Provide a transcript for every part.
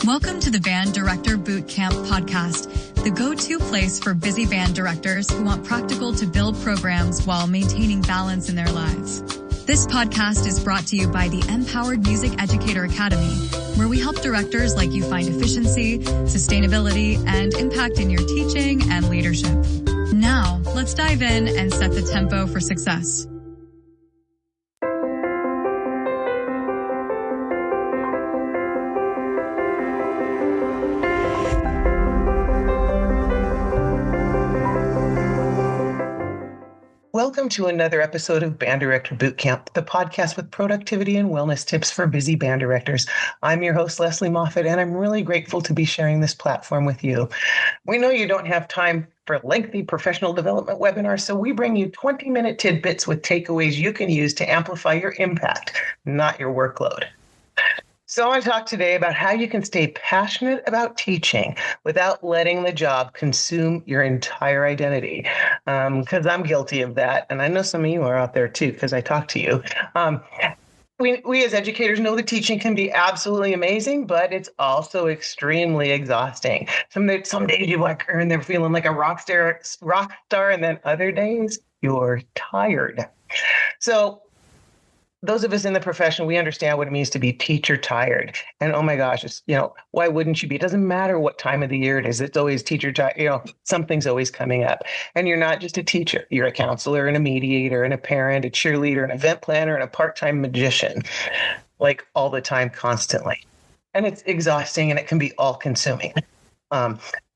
Welcome to the Band Director Bootcamp podcast, the go-to place for busy band directors who want practical to build programs while maintaining balance in their lives. This podcast is brought to you by the Empowered Music Educator Academy, where we help directors like you find efficiency, sustainability, and impact in your teaching and leadership. Now, let's dive in and set the tempo for success. Welcome to another episode of Band Director Bootcamp, the podcast with productivity and wellness tips for busy band directors. I'm your host, Lesley Moffat, and I'm really grateful to be sharing this platform with you. We know you don't have time for lengthy professional development webinars, so we bring you 20-minute tidbits with takeaways you can use to amplify your impact, not your workload. So I want to talk today about how you can stay passionate about teaching without letting the job consume your entire identity, because I'm guilty of that. And I know some of you are out there too, because I talk to you. We as educators know that teaching can be absolutely amazing, but it's also extremely exhausting. Some days you are in there feeling like a rock star, and then other days you're tired. So those of us in the profession, we understand what it means to be teacher tired. And oh my gosh, why wouldn't you be? It doesn't matter what time of the year it is. It's always teacher tired. Something's always coming up. And you're not just a teacher. You're a counselor and a mediator and a parent, a cheerleader, an event planner, and a part-time magician, like all the time, constantly. And it's exhausting and it can be all-consuming.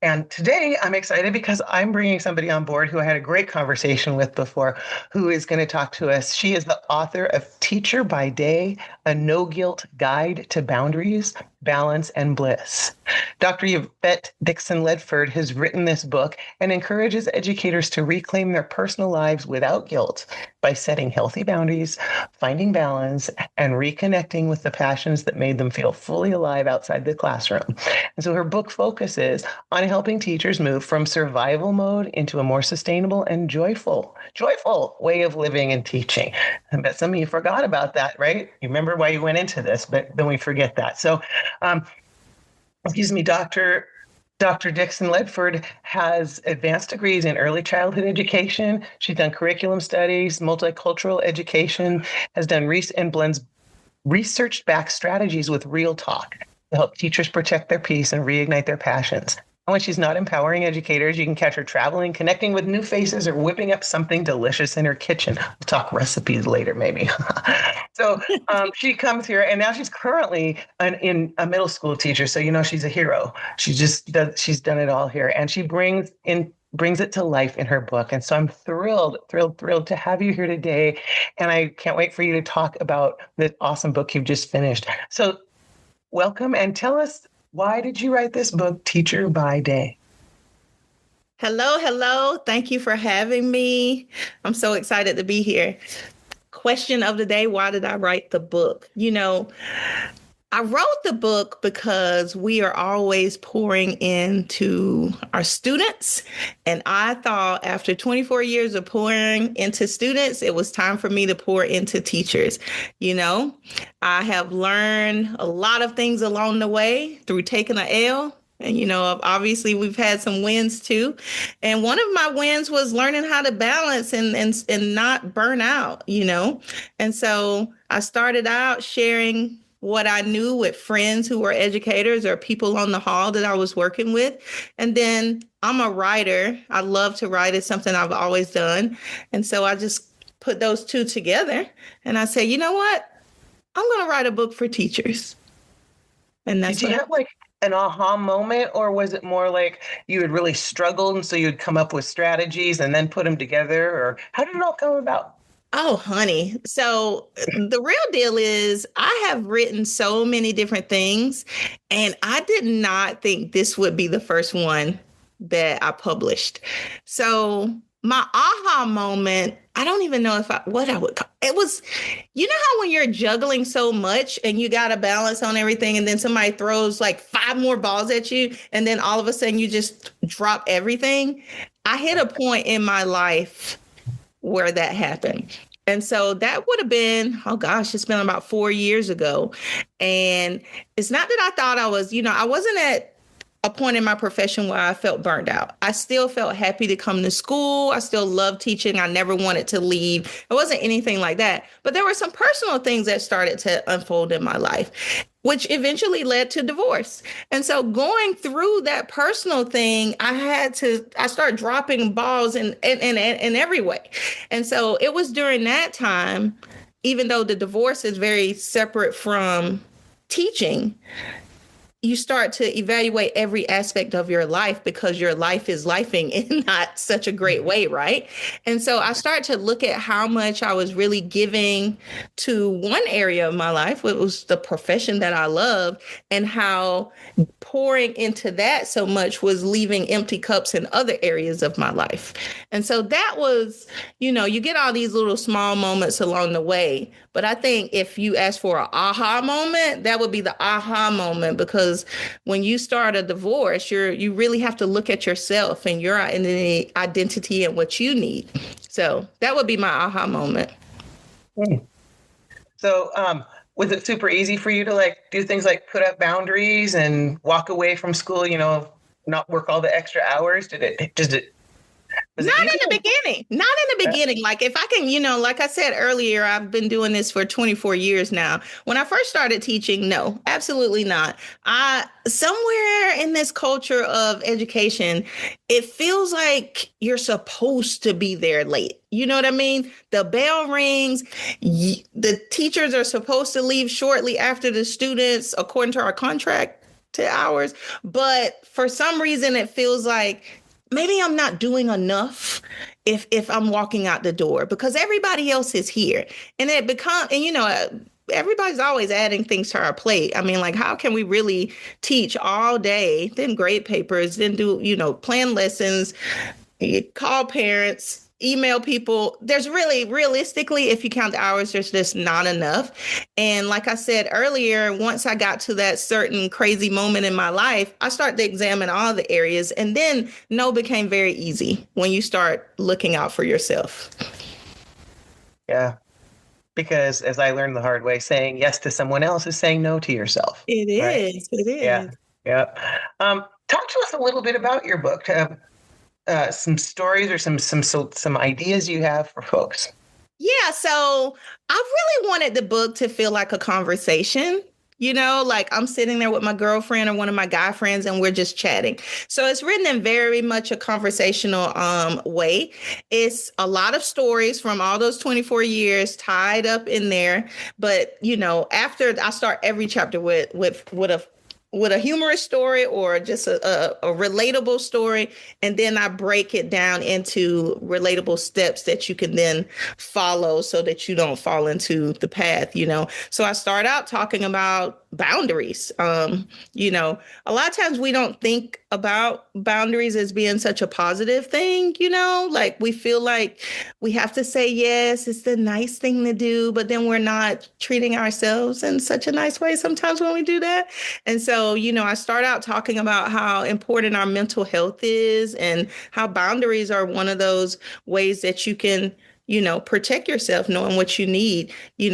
And today I'm excited because I'm bringing somebody on board who I had a great conversation with before, who is going to talk to us. She is the author of Teacher by Day, a no-guilt guide to boundaries, balance, and bliss. Dr. Yvette Dixon-Ledford has written this book and encourages educators to reclaim their personal lives without guilt by setting healthy boundaries, finding balance, and reconnecting with the passions that made them feel fully alive outside the classroom. And so her book focuses on helping teachers move from survival mode into a more sustainable and joyful way of living and teaching. I bet some of you forgot about that, right? You remember why you went into this, but then we forget that. So, Dr. Dixon-Ledford has advanced degrees in early childhood education. She's done curriculum studies, multicultural education, has done and blends research-backed strategies with real talk to help teachers protect their peace and reignite their passions. And when she's not empowering educators, you can catch her traveling, connecting with new faces, or whipping up something delicious in her kitchen. We'll talk recipes later, maybe. So she comes here, and now she's currently in a middle school teacher. So, she's a hero. She's done it all here. And she brings it to life in her book. And so I'm thrilled to have you here today. And I can't wait for you to talk about the awesome book you've just finished. So welcome, and tell us, why did you write this book, Teacher by Day? Hello. Thank you for having me. I'm so excited to be here. Question of the day, why did I write the book? I wrote the book because we are always pouring into our students. And I thought after 24 years of pouring into students, it was time for me to pour into teachers. I have learned a lot of things along the way through taking an L. And, obviously we've had some wins too. And one of my wins was learning how to balance and not burn out, And so I started out sharing what I knew with friends who were educators or people on the hall that I was working with. And then I'm a writer. I love to write. It's something I've always done. And so I just put those two together and I said, you know what? I'm going to write a book for teachers. And that's Did you have like an aha moment, or was it more like you had really struggled and so you'd come up with strategies and then put them together? Or how did it all come about? Oh, honey. So the real deal is I have written so many different things, and I did not think this would be the first one that I published. So my aha moment, I don't even know what I would call it. Was, how when you're juggling so much and you got to balance on everything, and then somebody throws like 5 more balls at you, and then all of a sudden you just drop everything. I hit a point in my life where that happened. And so that would have been, oh gosh, it's been about 4 years ago. And it's not that I thought I was, I wasn't at a point in my profession where I felt burned out. I still felt happy to come to school. I still loved teaching. I never wanted to leave. It wasn't anything like that. But there were some personal things that started to unfold in my life, which eventually led to divorce. And so going through that personal thing, I started dropping balls in every way. And so it was during that time, even though the divorce is very separate from teaching, you start to evaluate every aspect of your life because your life is lifing in not such a great way, right? And so I started to look at how much I was really giving to one area of my life, which was the profession that I love, and how pouring into that so much was leaving empty cups in other areas of my life. And so that was, you get all these little small moments along the way. But I think if you ask for an aha moment, that would be the aha moment, because when you start a divorce, you really have to look at yourself and your identity and what you need. So that would be my aha moment. So was it super easy for you to do things like put up boundaries and walk away from school, not work all the extra hours? Not in the beginning. Like if I can, like I said earlier, I've been doing this for 24 years now. When I first started teaching, no, absolutely not. Somewhere in this culture of education, it feels like you're supposed to be there late. You know what I mean? The bell rings. The teachers are supposed to leave shortly after the students, according to our contract, to hours. But for some reason, it feels like maybe I'm not doing enough if I'm walking out the door because everybody else is here. And everybody's always adding things to our plate. I mean, how can we really teach all day, then grade papers, then do, plan lessons, call parents, email people? There's really, realistically, if you count the hours, there's just not enough. And like I said earlier, once I got to that certain crazy moment in my life, I started to examine all the areas. And then no became very easy when you start looking out for yourself. Yeah. Because as I learned the hard way, saying yes to someone else is saying no to yourself. It is. Right? It is. Yeah. Talk to us a little bit about your book. Some stories or some ideas you have for folks. Yeah, so I really wanted the book to feel like a conversation. I'm sitting there with my girlfriend or one of my guy friends and we're just chatting. So it's written in very much a conversational way. It's a lot of stories from all those 24 years tied up in there. But, after I start every chapter with a humorous story or just a relatable story. And then I break it down into relatable steps that you can then follow so that you don't fall into the path, So I start out talking about boundaries. A lot of times we don't think about boundaries as being such a positive thing, we feel like we have to say yes, it's the nice thing to do, but then we're not treating ourselves in such a nice way sometimes when we do that. And so, I start out talking about how important our mental health is and how boundaries are one of those ways that you can, protect yourself, knowing what you need, we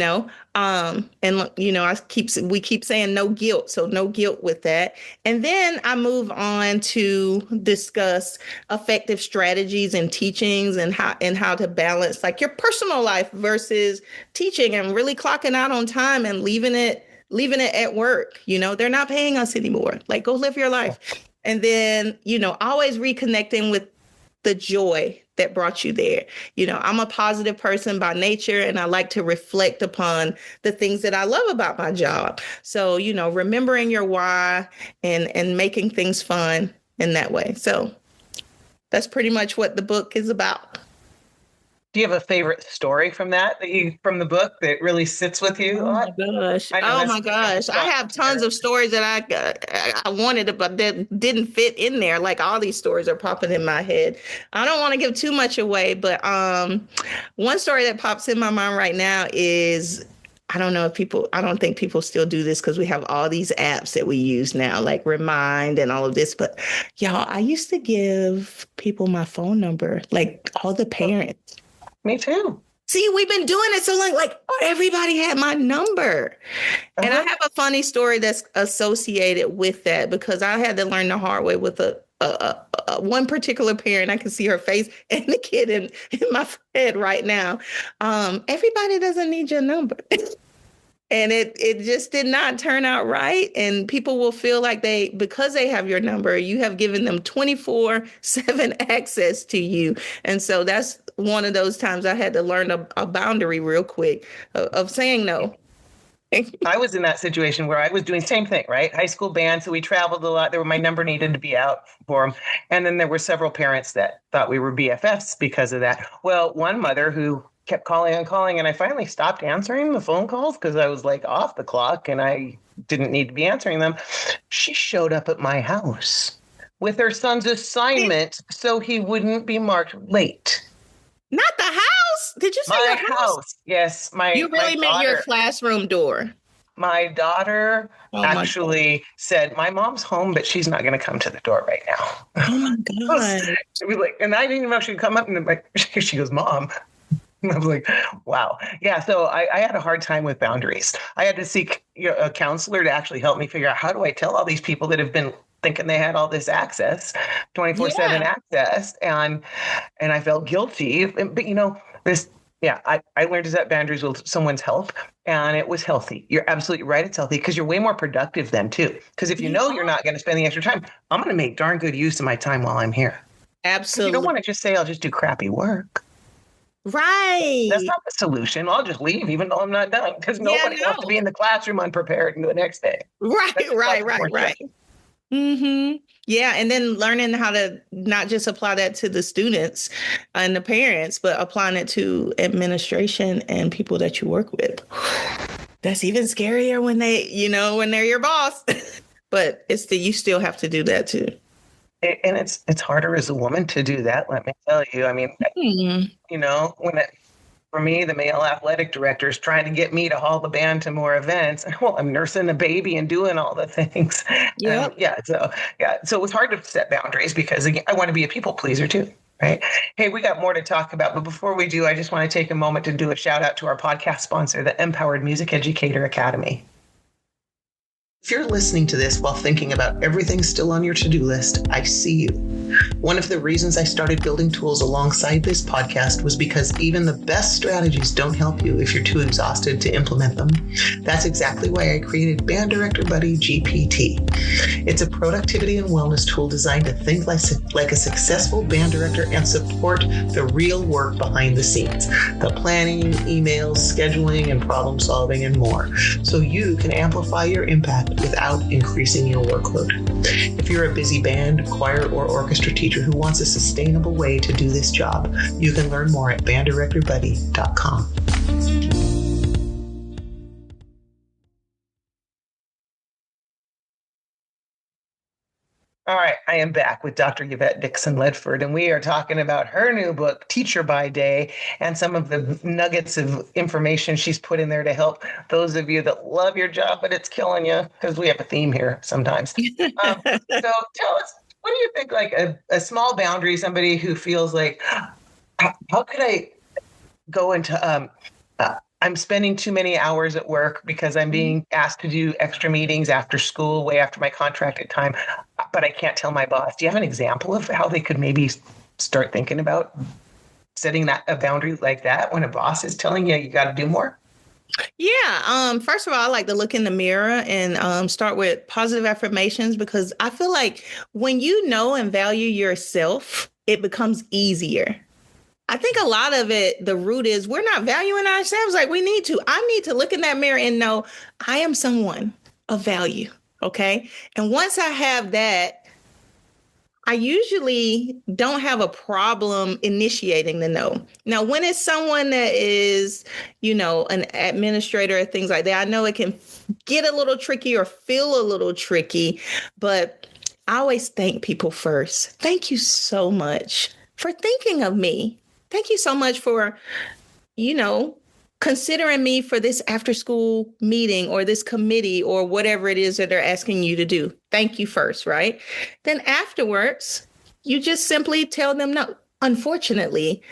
keep saying no guilt. So no guilt with that. And then I move on to discuss effective strategies and teachings and how to balance your personal life versus teaching and really clocking out on time and leaving it at work. They're not paying us anymore. Go live your life. And then, always reconnecting with the joy that brought you there. I'm a positive person by nature, and I like to reflect upon the things that I love about my job. So, remembering your why and making things fun in that way. So that's pretty much what the book is about. Do you have a favorite story from the book that really sits with you? Oh my gosh. I have tons of stories that I wanted, but that didn't fit in there. All these stories are popping in my head. I don't want to give too much away, but one story that pops in my mind right now is, I don't think people still do this because we have all these apps that we use now, like Remind and all of this. But y'all, I used to give people my phone number, all the parents. Me too. See, we've been doing it so long, like everybody had my number. And I have a funny story that's associated with that because I had to learn the hard way with a one particular parent. I can see her face and the kid in my head right now. Everybody doesn't need your number. And it just did not turn out right. And people will feel like because they have your number, you have given them 24/7 access to you. And so that's one of those times I had to learn a boundary real quick of saying no. I was in that situation where I was doing the same thing, right? High school band. So we traveled a lot. My number needed to be out for them. And then there were several parents that thought we were BFFs because of that. Well, one mother who kept calling and calling, and I finally stopped answering the phone calls because I was like off the clock and I didn't need to be answering them. She showed up at my house with her son's assignment so he wouldn't be marked late. Not the house? Did you say my your house? Yes, You really meant your classroom door. My daughter actually said, "My mom's home, but she's not going to come to the door right now." Oh my God! It was like, and I didn't even know she would come up and like, she goes, "Mom." And I was like, wow. Yeah. So I had a hard time with boundaries. I had to seek a counselor to actually help me figure out how do I tell all these people that have been thinking they had all this access, 24/7 access. And I felt guilty. But I learned to set boundaries with someone's help, and it was healthy. You're absolutely right. It's healthy because you're way more productive then too. Because if you know you're not going to spend the extra time, I'm going to make darn good use of my time while I'm here. Absolutely. You don't want to just say, I'll just do crappy work. Right. That's not the solution. I'll just leave even though I'm not done because nobody wants to be in the classroom unprepared and the next day. Right. Mm-hmm. Yeah. And then learning how to not just apply that to the students and the parents, but applying it to administration and people that you work with. That's even scarier when when they're your boss. But you still have to do that too. And it's harder as a woman to do that. Let me tell you. I mean, for me, the male athletic director is trying to get me to haul the band to more events. Well, I'm nursing a baby and doing all the things. Yep. So it was hard to set boundaries because again, I want to be a people pleaser too. Right. Hey, we got more to talk about. But before we do, I just want to take a moment to do a shout out to our podcast sponsor, the Empowered Music Educator Academy. If you're listening to this while thinking about everything still on your to-do list, I see you. One of the reasons I started building tools alongside this podcast was because even the best strategies don't help you if you're too exhausted to implement them. That's exactly why I created Band Director Buddy GPT. It's a productivity and wellness tool designed to think like a successful band director and support the real work behind the scenes, the planning, emails, scheduling, and problem solving, and more, so you can amplify your impact without increasing your workload. If you're a busy band, choir, or orchestra teacher who wants a sustainable way to do this job, you can learn more at banddirectorbuddy.com. All right, I am back with Dr. Yvette Dixon-Ledford, and we are talking about her new book, Teacher by Day, and some of the nuggets of information she's put in there to help those of you that love your job, but it's killing you, because we have a theme here sometimes. So tell us, what do you think, like a small boundary, somebody who feels like, how could I go into I'm spending too many hours at work because I'm being asked to do extra meetings after school, way after my contracted time, but I can't tell my boss. Do you have an example of how they could maybe start thinking about setting a boundary like that when a boss is telling you got to do more? Yeah. First of all, I like to look in the mirror and start with positive affirmations, because I feel like when you know and value yourself, it becomes easier. I think a lot of it, the root is we're not valuing ourselves like we need to. I need to look in that mirror and know I am someone of value. Okay. And once I have that, I usually don't have a problem initiating the no. Now, when it's someone that is, an administrator or things like that, I know it can get a little tricky or feel a little tricky, but I always thank people first. Thank you so much for thinking of me. Thank you so much for, considering me for this after school meeting or this committee or whatever it is that they're asking you to do. Thank you first, right? Then afterwards, you just simply tell them, no, unfortunately,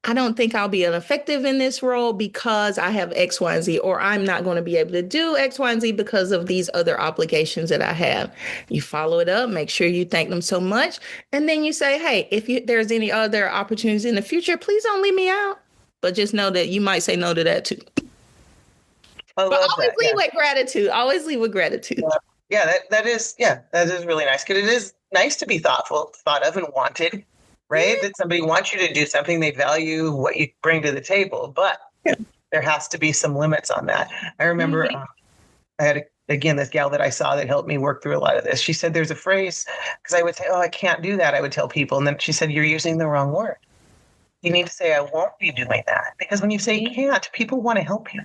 I don't think I'll be effective in this role because I have X, Y, and Z, or I'm not going to be able to do X, Y, and Z because of these other obligations that I have. You follow it up, make sure you thank them so much. And then you say, hey, if there's any other opportunities in the future, please don't leave me out. But just know that you might say no to that too. I But love always that. leave with gratitude. Always leave with gratitude. Yeah, that is really nice, because it is nice to be thought of and wanted, right? That somebody wants you to do something, they value what you bring to the table, but there has to be some limits on that. I remember I had again this gal that I saw that helped me work through a lot of this. She said there's a phrase, because I would say, oh, I can't do that. I would tell people, and then she said, you're using the wrong word. You need to say, I won't be doing that, because when you say can't, people want to help you.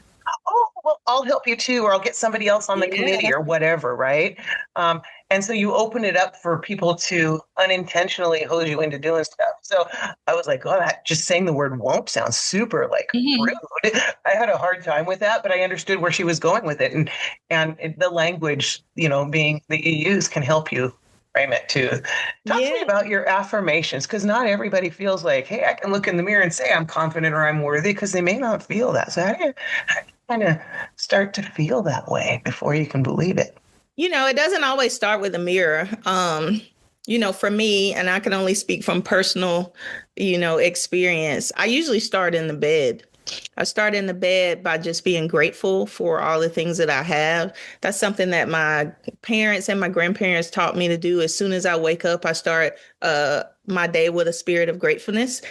Oh, well, I'll help you too, or I'll get somebody else on the committee or whatever, right? And so you open it up for people to unintentionally hose you into doing stuff. So I was like, oh, that just saying the word won't sounds super rude. I had a hard time with that, but I understood where she was going with it. And the language, being that you use can help you frame it too. Talk to me about your affirmations, because not everybody feels like, hey, I can look in the mirror and say I'm confident or I'm worthy, because they may not feel that. So how do you kind of start to feel that way before you can believe it? It doesn't always start with a mirror. For me, and I can only speak from personal, experience, I usually start in the bed. I start in the bed by just being grateful for all the things that I have. That's something that my parents and my grandparents taught me to do. As soon as I wake up, I start my day with a spirit of gratefulness,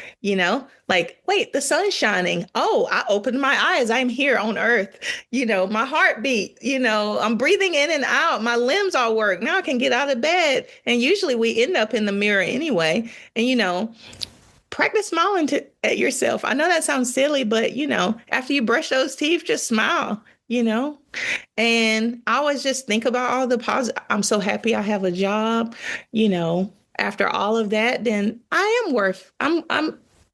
like, wait, the sun's shining. Oh, I opened my eyes. I'm here on earth. My heartbeat, I'm breathing in and out. My limbs all work. Now I can get out of bed. And usually we end up in the mirror anyway. And, practice smiling at yourself. I know that sounds silly, but, after you brush those teeth, just smile, And I always just think about all the positive. I'm so happy I have a job, After all of that, then I am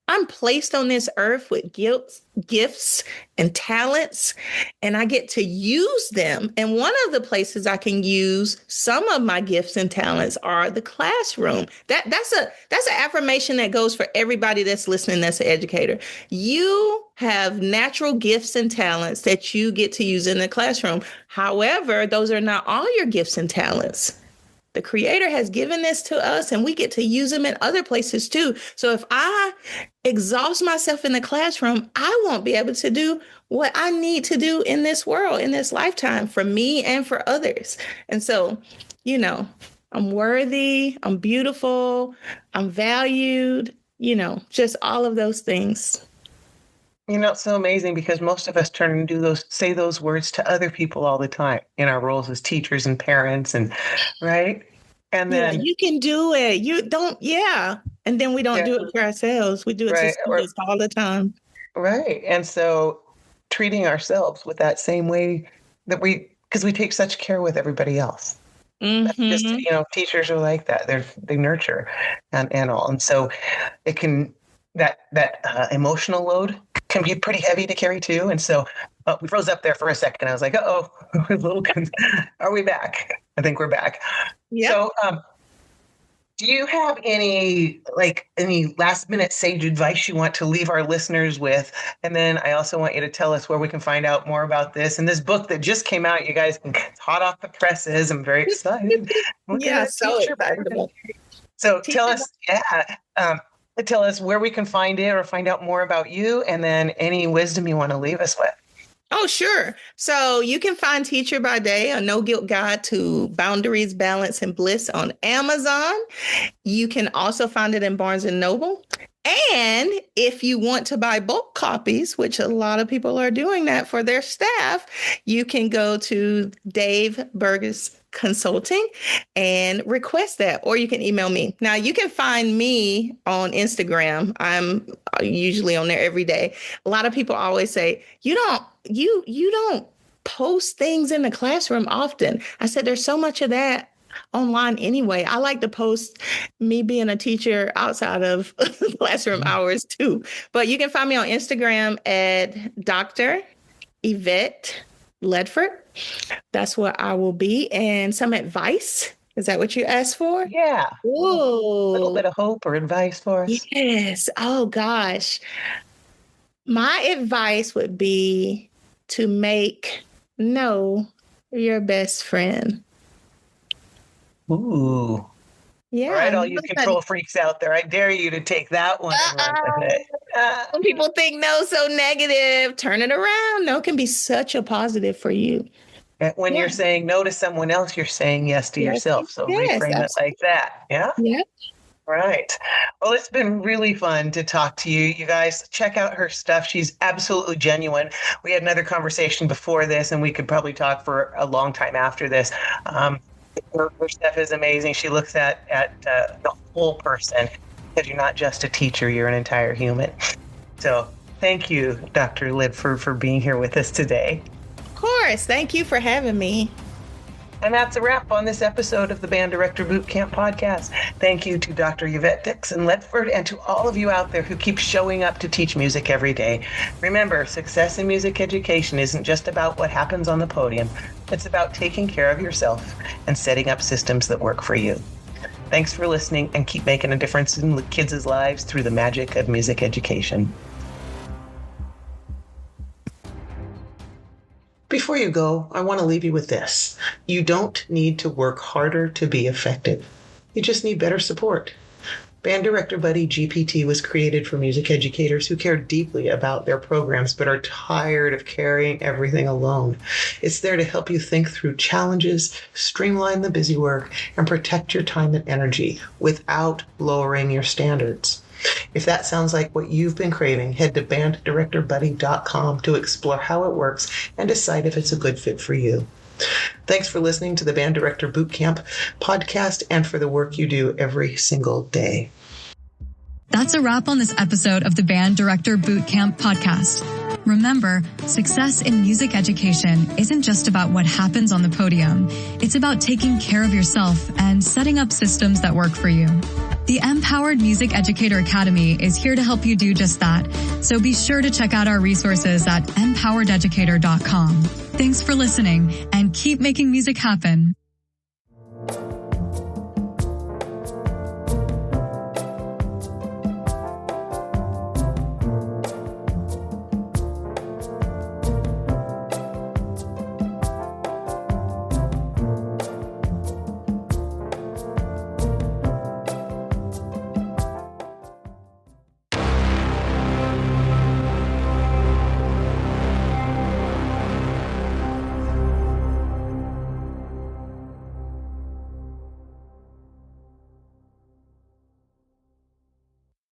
I'm placed on this earth with gifts and talents, and I get to use them. And one of the places I can use some of my gifts and talents are the classroom. That's an affirmation that goes for everybody that's listening that's an educator. You have natural gifts and talents that you get to use in the classroom. However, those are not all your gifts and talents. The Creator has given this to us, and we get to use them in other places too. So if I exhaust myself in the classroom, I won't be able to do what I need to do in this world, in this lifetime, for me and for others. And so, I'm worthy, I'm beautiful, I'm valued, just all of those things. It's so amazing, because most of us turn and say those words to other people all the time in our roles as teachers and parents, and right. And then you can do it. You don't. Yeah. And then we don't do it for ourselves. We do it to students all the time. Right. And so treating ourselves with that same way because we take such care with everybody else. Just, teachers are like that. They nurture and all. And so it can, that emotional load can be pretty heavy to carry too. And so we froze up there for a second. I was like, are we back? I think we're back. Yeah. So do you have any last minute sage advice you want to leave our listeners with? And then I also want you to tell us where we can find out more about this and this book that just came out. You guys, it's hot off the presses. I'm very excited. So excited. So tell us where we can find it or find out more about you, and then any wisdom you want to leave us with. Oh, sure. So you can find Teacher by Day, a no-guilt guide to boundaries, balance, and bliss on Amazon. You can also find it in Barnes & Noble. And if you want to buy bulk copies, which a lot of people are doing that for their staff, you can go to Dave Burgess Consulting and request that, or you can email me. Now you can find me on Instagram. I'm usually on there every day. A lot of people always say, you don't post things in the classroom often. I said, there's so much of that online anyway. I like to post me being a teacher outside of classroom hours too. But you can find me on Instagram at Dr. Yvette Ledford. That's what I will be. And some advice Is that what you asked for? Yeah. Ooh. A little bit of hope or advice for us. Yes. Oh, gosh. My advice would be to know your best friend. Ooh. Yeah. All right, all you control freaks out there. I dare you to take that one and run with it. When people think no so negative, turn it around. No can be such a positive for you. When you're saying no to someone else, you're saying yes to yourself. So reframe it like that. Yeah? Yeah. Right. Well, it's been really fun to talk to you. You guys, check out her stuff. She's absolutely genuine. We had another conversation before this, and we could probably talk for a long time after this. Her stuff is amazing. She looks at the whole person, because you're not just a teacher, you're an entire human. So thank you, Dr. Ledford, for being here with us today. Of course. Thank you for having me. And that's a wrap on this episode of the Band Director Bootcamp podcast. Thank you to Dr. Yvette Dixon-Ledford and to all of you out there who keep showing up to teach music every day. Remember, success in music education isn't just about what happens on the podium. It's about taking care of yourself and setting up systems that work for you. Thanks for listening, and keep making a difference in kids' lives through the magic of music education. Before you go, I want to leave you with this. You don't need to work harder to be effective. You just need better support. Band Director Buddy GPT was created for music educators who care deeply about their programs but are tired of carrying everything alone. It's there to help you think through challenges, streamline the busy work, and protect your time and energy without lowering your standards. If that sounds like what you've been craving, head to banddirectorbuddy.com to explore how it works and decide if it's a good fit for you. Thanks for listening to the Band Director Bootcamp podcast and for the work you do every single day. That's a wrap on this episode of the Band Director Bootcamp podcast. Remember, success in music education isn't just about what happens on the podium. It's about taking care of yourself and setting up systems that work for you. The Empowered Music Educator Academy is here to help you do just that. So be sure to check out our resources at empowerededucator.com. Thanks for listening, and keep making music happen.